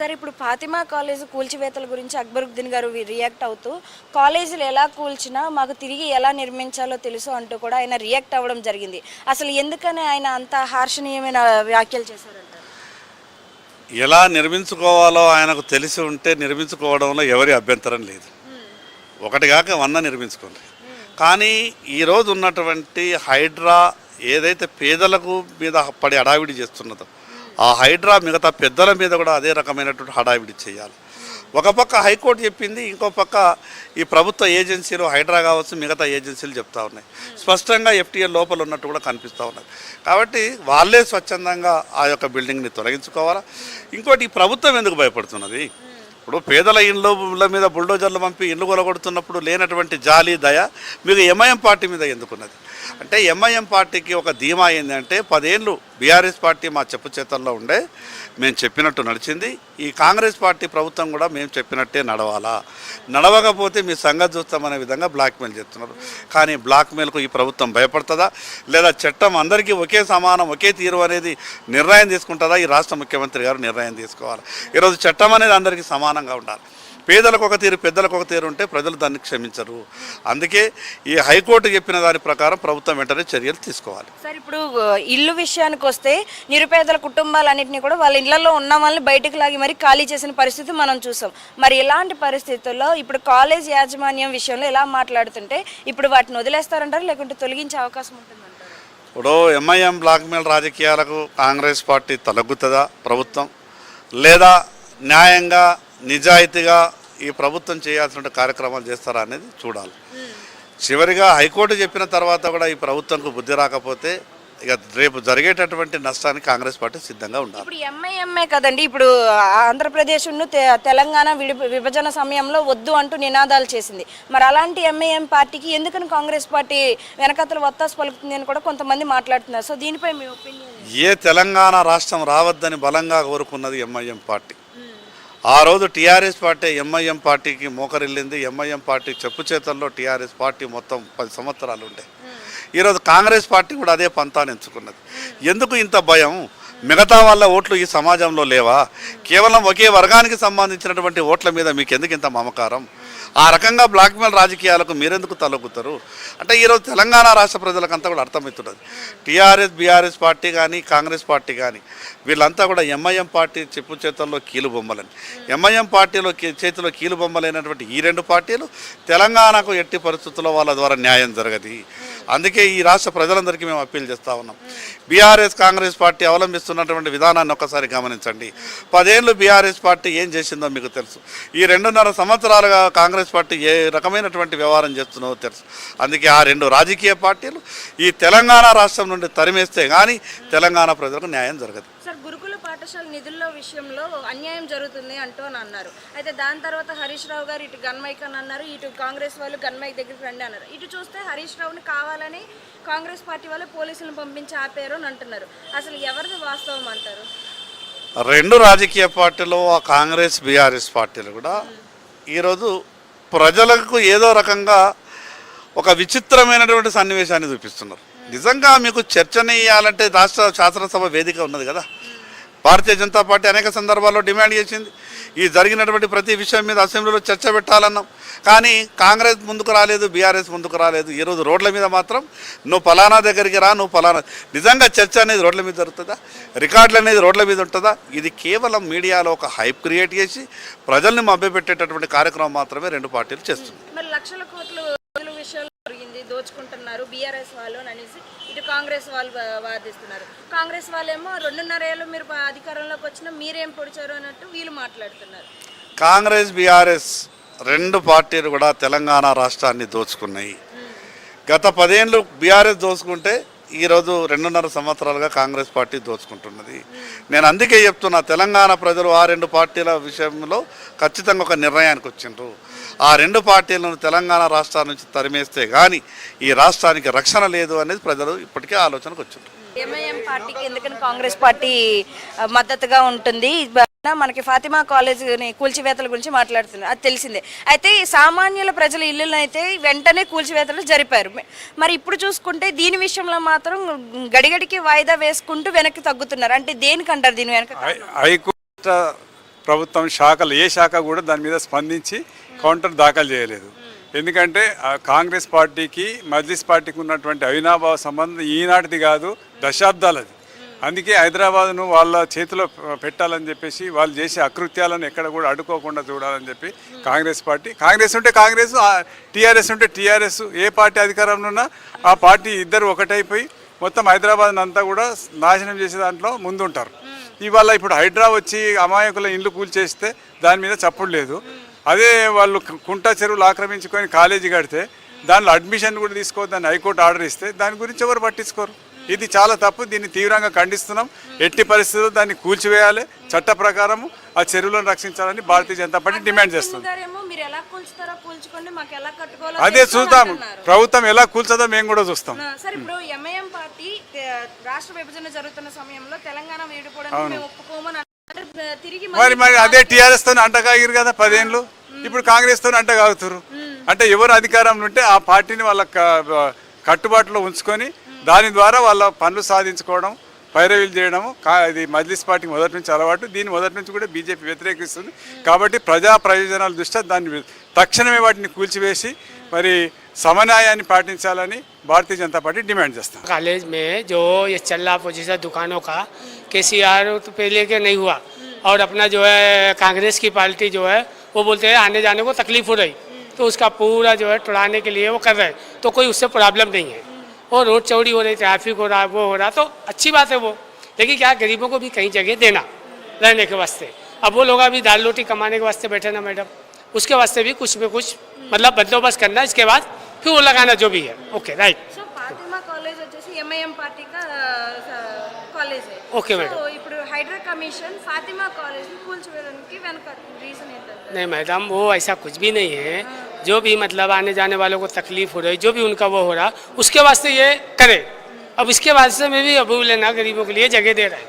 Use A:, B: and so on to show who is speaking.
A: Sir ఇప్పుడు Fatima college కూల్చివేతల గురించి అక్బరుద్దీన్ గారు రియాక్ట్ అవుతూ కాలేజీలు ఎలా కూల్చినా మాకు తిరిగి ఎలా నిర్మించాలో తెలుసు అంటూ కూడా ఆయన రియాక్ట్ అవ్వడం జరిగింది. అసలు ఎందుకని ఆయన అంత హార్షణీయమైన వ్యాఖ్యలు చేశారంటారు?
B: ఎలా నిర్మించుకోవాలో ఆయనకు తెలిసి ఉంటే నిర్మించుకోవడంలో ఎవరి అభ్యంతరం లేదు. ఒకటి కాక 100 నిర్మించుకోండి. కానీ ఈరోజు ఉన్నటువంటి హైడ్రా ఏదైతే పేదలకు మీద పడి హడావిడి చేస్తున్నదో ఆ హైడ్రా మిగతా పెద్దల మీద కూడా అదే రకమైనటువంటి హడావిడి చేయాలి. ఒక పక్క హైకోర్టు చెప్పింది, ఇంకో పక్క ఈ ప్రభుత్వ ఏజెన్సీలు హైడ్రా కావచ్చు మిగతా ఏజెన్సీలు చెప్తా ఉన్నాయి. స్పష్టంగా ఎఫ్టీఎల్ లోపల ఉన్నట్టు కూడా కనిపిస్తూ ఉన్నది. కాబట్టి వాళ్ళే స్వచ్ఛందంగా ఆ యొక్క బిల్డింగ్ని తొలగించుకోవాలా. ఇంకోటి ఈ ప్రభుత్వం ఎందుకు భయపడుతున్నది? ఇప్పుడు పేదల ఇళ్ళ మీద బుల్డోజర్లు పంపి ఇళ్ళు కొలగొడుతున్నప్పుడు లేనటువంటి జాలి దయ మీకు ఎంఐఎం పార్టీ మీద ఎందుకున్నది? అంటే ఎంఐఎం పార్టీకి ఒక ధీమా ఏంటంటే 10 ఏళ్ళు బీఆర్ఎస్ పార్టీ మా చెప్పు చేతల్లో ఉండే, మేము చెప్పినట్టు నడిచింది. ఈ కాంగ్రెస్ పార్టీ ప్రభుత్వం కూడా మేము చెప్పినట్టే నడవాలా, నడవకపోతే మీ సంగతి చూస్తామనే విధంగా బ్లాక్మెయిల్ చేస్తున్నారు. కానీ బ్లాక్మెయిల్కు ఈ ప్రభుత్వం భయపడుతుందా, లేదా చట్టం అందరికీ ఒకే సమానం ఒకే తీరు అనేది నిర్ణయం తీసుకుంటుందా? ఈ రాష్ట్ర ముఖ్యమంత్రి గారు నిర్ణయం తీసుకోవాలి. ఈరోజు చట్టం అనేది అందరికీ సమానంగా ఉండాలి. పేదలకు ఒక తీరు పెద్దలకు ఒక తీరు ఉంటే ప్రజలు దాన్ని క్షమించరు. అందుకే ఈ హైకోర్టు చెప్పిన దాని ప్రకారం ప్రభుత్వం వెంటనే చర్యలు తీసుకోవాలి.
A: సార్ ఇప్పుడు ఇల్లు విషయానికి వస్తే నిరుపేదల కుటుంబాలన్నింటినీ కూడా వాళ్ళ ఇళ్లలో ఉన్న వాళ్ళని బయటకు లాగి మరి ఖాళీ చేసిన పరిస్థితి మనం చూసాం. మరి ఇలాంటి పరిస్థితుల్లో ఇప్పుడు కాలేజ్ యాజమాన్యం విషయంలో ఎలా మాట్లాడుతుంటే ఇప్పుడు వాటిని వదిలేస్తారంటారు, లేకుంటే తొలగించే అవకాశం ఉంటుందంటారు?
B: ఇప్పుడు ఎంఐఎం బ్లాక్మెయిల్ రాజకీయాలకు కాంగ్రెస్ పార్టీ తలగ్గుతుందా ప్రభుత్వం, లేదా న్యాయంగా నిజాయితీగా ఈ ప్రభుత్వం చేయాల్సిన కార్యక్రమాలు చేస్తారా అనేది చూడాలి. చివరిగా హైకోర్టు చెప్పిన తర్వాత కూడా ఈ ప్రభుత్వంకు బుద్ధి రాకపోతే ఇక రేపు జరిగేటటువంటి నష్టానికి కాంగ్రెస్ పార్టీ సిద్ధంగా ఉండాలి.
A: ఇప్పుడు ఎంఐఎంఏ కదండి, ఇప్పుడు ఆంధ్రప్రదేశ్ను తెలంగాణ విభజన సమయంలో వద్దు అంటూ నినాదాలు చేసింది. మరి అలాంటి ఎంఐఎం పార్టీకి ఎందుకని కాంగ్రెస్ పార్టీ వెనకతలు వత్తాసు పలుకుతుంది అని కూడా కొంతమంది మాట్లాడుతున్నారు. సో దీనిపై మీ ఒపీనియన్?
B: ఏ తెలంగాణ రాష్ట్రం రావద్దని బలంగా కోరుకున్నది ఎంఐఎం పార్టీ. ఆ రోజు టీఆర్ఎస్ పార్టీ ఎంఐఎం పార్టీకి మోకరిల్లింది. ఎంఐఎం పార్టీ చెప్పు చేతల్లో టీఆర్ఎస్ పార్టీ మొత్తం 10 సంవత్సరాలు ఉండే. ఈరోజు కాంగ్రెస్ పార్టీ కూడా అదే పంతాన్ని ఎంచుకున్నది. ఎందుకు ఇంత భయం? మిగతా వాళ్ళ ఓట్లు ఈ సమాజంలో లేవా? కేవలం ఒకే వర్గానికి సంబంధించినటువంటి ఓట్ల మీద మీకు ఎందుకు ఇంత మమకారం? ఆ రకంగా బ్లాక్మెయిల్ రాజకీయాలకు మీరెందుకు తలొగ్గుతారు? అంటే ఈరోజు తెలంగాణ రాష్ట్ర ప్రజలకంతా కూడా అర్థమవుతున్నది. టీఆర్ఎస్ బీఆర్ఎస్ పార్టీ కానీ కాంగ్రెస్ పార్టీ కానీ వీళ్ళంతా కూడా ఎంఐఎం పార్టీ చెప్పు చేతుల్లో కీలు బొమ్మలని. ఎంఐఎం పార్టీలో చేతిలో కీలు బొమ్మలైనటువంటి ఈ 2 పార్టీలు తెలంగాణకు ఎట్టి పరిస్థితుల్లో వాళ్ళ ద్వారా న్యాయం జరగదు. అందుకే ఈ రాష్ట్ర ప్రజలందరికీ మేము అప్పీల్ చేస్తూ ఉన్నాం. బీఆర్ఎస్ కాంగ్రెస్ పార్టీ అవలంబిస్తున్నటువంటి విధానాన్ని ఒక్కసారి గమనించండి. 10 ఏళ్ళు బీఆర్ఎస్ పార్టీ ఏం చేసిందో మీకు తెలుసు. ఈ 2.5 సంవత్సరాలుగా కాంగ్రెస్ పార్టీ ఏ రకమైనటువంటి వ్యవహారం చేస్తున్నదో తెలుసు. అందుకే ఆ 2 రాజకీయ పార్టీలు ఈ తెలంగాణ రాష్ట్రం నుండి తరిమేస్తే కానీ తెలంగాణ ప్రజలకు న్యాయం జరగదు.
A: సార్ గురుకుల పాఠశాల నిధుల విషయంలో అన్యాయం జరుగుతుంది అంటూ అని అన్నారు. అయితే దాని తర్వాత హరీష్ రావు గారు ఇటు గన్మైక్ అని అన్నారు, ఇటు కాంగ్రెస్ వాళ్ళు గన్మైక్ దగ్గరికి రండి అన్నారు. ఇటు చూస్తే హరీష్ రావుని కావాలని కాంగ్రెస్ పార్టీ వాళ్ళు పోలీసులను పంపించి ఆపారు అని అంటున్నారు. అసలు ఎవరిది వాస్తవం అంటారు?
B: 2 రాజకీయ పార్టీలు, ఆ కాంగ్రెస్ బీఆర్ఎస్ పార్టీలు కూడా ఈరోజు ప్రజలకు ఏదో రకంగా ఒక విచిత్రమైనటువంటి సన్నివేశాన్ని చూపిస్తున్నారు. నిజంగా మీకు చర్చనీయాలంటే రాష్ట్ర శాసనసభ వేదిక ఉన్నది కదా. భారతీయ జనతా పార్టీ అనేక సందర్భాల్లో డిమాండ్ చేసింది ఈ జరిగినటువంటి ప్రతి విషయం మీద అసెంబ్లీలో చర్చ పెట్టాలన్నాం. కానీ కాంగ్రెస్ ముందుకు రాలేదు, బీఆర్ఎస్ ముందుకు రాలేదు. ఈరోజు రోడ్ల మీద మాత్రం నువ్వు ఫలానా దగ్గరికి రా, నువ్వు ఫలానా. నిజంగా చర్చ అనేది రోడ్ల మీద జరుగుతుందా? రికార్డులు అనేది రోడ్ల మీద ఉంటుందా? ఇది కేవలం మీడియాలో ఒక హైప్ క్రియేట్ చేసి ప్రజల్ని మభ్యపెట్టేటటువంటి కార్యక్రమం మాత్రమే 2 పార్టీలు చేస్తుంది.
A: మరి లక్షల కోట్ల విషయాలు జరిగింది, దోచుకుంటున్నారు బీఆర్ఎస్ వాళ్ళు అనేసి ఇటు కాంగ్రెస్ వాళ్ళు వాదిస్తున్నారు. కాంగ్రెస్ వాళ్ళేమో 2.5 ఏళ్ళు మీరు అధికారంలోకి వచ్చినా మీరేం పొడిచారు అన్నట్టు వీళ్ళు మాట్లాడుతున్నారు.
B: కాంగ్రెస్ బీఆర్ఎస్ 2 పార్టీలు కూడా తెలంగాణ రాష్ట్రాన్ని దోచుకున్నాయి. గత 10 ఏళ్ళు బీఆర్ఎస్ దోచుకుంటే ఈరోజు 2.5 సంవత్సరాలుగా కాంగ్రెస్ పార్టీ దోచుకుంటున్నది. నేను అందుకే చెప్తున్నా, తెలంగాణ ప్రజలు ఆ 2 పార్టీల విషయంలో ఖచ్చితంగా ఒక నిర్ణయానికి వచ్చిండ్రు. ఆ 2 పార్టీలను తెలంగాణ రాష్ట్రాల నుంచి తరిమేస్తే కానీ ఈ రాష్ట్రానికి రక్షణ లేదు అనేది ప్రజలు ఇప్పటికే ఆలోచనకు వచ్చిండ్రు.
A: ఎంఐఎం పార్టీకి ఎందుకని కాంగ్రెస్ పార్టీ మద్దతుగా ఉంటుంది? మనకి ఫాతిమా కాలేజ్ కూల్చివేతల గురించి మాట్లాడుతున్నారు, అది తెలిసిందే. అయితే సామాన్యుల ప్రజల ఇల్లులను అయితే వెంటనే కూల్చివేతలు జరిపారు. మరి ఇప్పుడు చూసుకుంటే దీని విషయంలో మాత్రం గడిగడికి వాయిదా వేసుకుంటూ వెనక్కి తగ్గుతున్నారు. అంటే దేనికంటారు దీని వెనక?
B: హైకోర్టు
C: ప్రభుత్వం శాఖలు ఏ శాఖ కూడా దాని మీద స్పందించి కౌంటర్ దాఖలు చేయలేదు. ఎందుకంటే కాంగ్రెస్ పార్టీకి మజ్లిస్ పార్టీకి ఉన్నటువంటి అవినాభావ సంబంధం ఈనాటిది కాదు, దశాబ్దాలది. అందుకే హైదరాబాద్ను వాళ్ళ చేతిలో పెట్టాలని చెప్పేసి వాళ్ళు చేసే అకృత్యాలను ఎక్కడ కూడా అడ్డుకోకుండా చూడాలని చెప్పి కాంగ్రెస్ ఉంటే కాంగ్రెస్, టీఆర్ఎస్ ఉంటే టీఆర్ఎస్, ఏ పార్టీ అధికారంలో ఉన్నా ఆ పార్టీ ఇద్దరు ఒకటైపోయి మొత్తం హైదరాబాద్ అంతా కూడా నాశనం చేసే దాంట్లో ముందుంటారు. ఇవాళ ఇప్పుడు హైడ్రా వచ్చి అమాయకుల ఇండ్లు కూల్చేస్తే దాని మీద చప్పుడు లేదు. అదే వాళ్ళు కుంటా చెరువులు ఆక్రమించుకొని కాలేజీ కడితే దానిలో అడ్మిషన్ కూడా తీసుకోవద్దని హైకోర్టు ఆర్డర్ ఇస్తే దాని గురించి ఎవరు పట్టించుకోరు. ఇది చాలా తప్పు. దీన్ని తీవ్రంగా ఖండిస్తున్నాం. ఎట్టి పరిస్థితుల్లో దాన్ని కూల్చివేయాలి. చట్ట ప్రకారం ఆ చెరువులను రక్షించాలని భారతీయ జనతా పార్టీ డిమాండ్ చేస్తుంది. అదే చూద్దాం, ప్రభుత్వం ఎలా కూల్చదో మేము కూడా చూస్తాం.
A: సార్, ఇప్పుడు ఎంఐఎం పార్టీ రాష్ట్ర విభజన జరుగుతున్న సమయంలో తెలంగాణ విడిపోవడానికి మేము ఒప్పుకోమని తిరిగి
C: మరి అదే టీఆర్ఎస్ తో అంటగాగిరు కదా 10 ఏళ్ళు. ఇప్పుడు కాంగ్రెస్ తో అంటగాగుతారు. అంటే ఎవరు అధికారంలో ఉంటే ఆ పార్టీని వాళ్ళ కట్టుబాటులో ఉంచుకొని దాని ద్వారా వాళ్ళ పనులు సాధించుకోవడం, పైరవీలు చేయడం ఇది మజ్లిస్ పార్టీకి మొదటి నుంచి అలవాటు. దీన్ని మొదటి నుంచి కూడా బీజేపీ వ్యతిరేకిస్తుంది. కాబట్టి ప్రజా ప్రయోజనాల దృష్ట్యా దాన్ని తక్షణమే వాటిని కూల్చివేసి మరి సమన్యాయాన్ని పాటించాలని భారतीय जनता पार्टी डिमांड करता है।
D: कॉलेज में जो ये चल रहा पोजीशन दुकानों का केसीआर तो पहले के नहीं हुआ और अपना जो है कांग्रेस की पार्टी जो है वो बोलते हैं आने जाने को तकलीफ हो रही, तो उसका पूरा जो है टुड़ाने के लिए वो कर रहे हैं, तो कोई उससे प्रॉब्लम नहीं है। और रोड चौड़ी हो रही, ट्रैफिक हो रहा, वो हो रहा, तो अच्छी बात है वो। लेकिन क्या गरीबों को भी कहीं जगह देना रहने के वास्ते। अब वो लोग अभी दाल रोटी कमाने के वास्ते बैठे ना मैडम, उसके वास्ते भी कुछ में कुछ मतलब बंदोबस्त करना, इसके बाद फिर वो लगाना जो भी है। Okay right.
A: So Fatima college వచ్చేసి ఎంఐఎం పార్టీ కా కాలేజ్ है।
D: Okay madam.
A: సో ఇప్పుడు హైడ్రా కమిషన్ ఫాతిమా కాలేజ్ ని కూల్చివేయడానికి వెనక రీజన్ ఏంటంటే
D: नहीं मैडम, वो ऐसा कुछ भी नहीं है। जो भी मतलब आने जाने वालों को तकलीफ हो रही, जो भी उनका वो हो रहा, उसके वास्ते ये करे। अब इसके वास्ते में भी अबू लेना गरीबों के लिए जगह दे रहा है।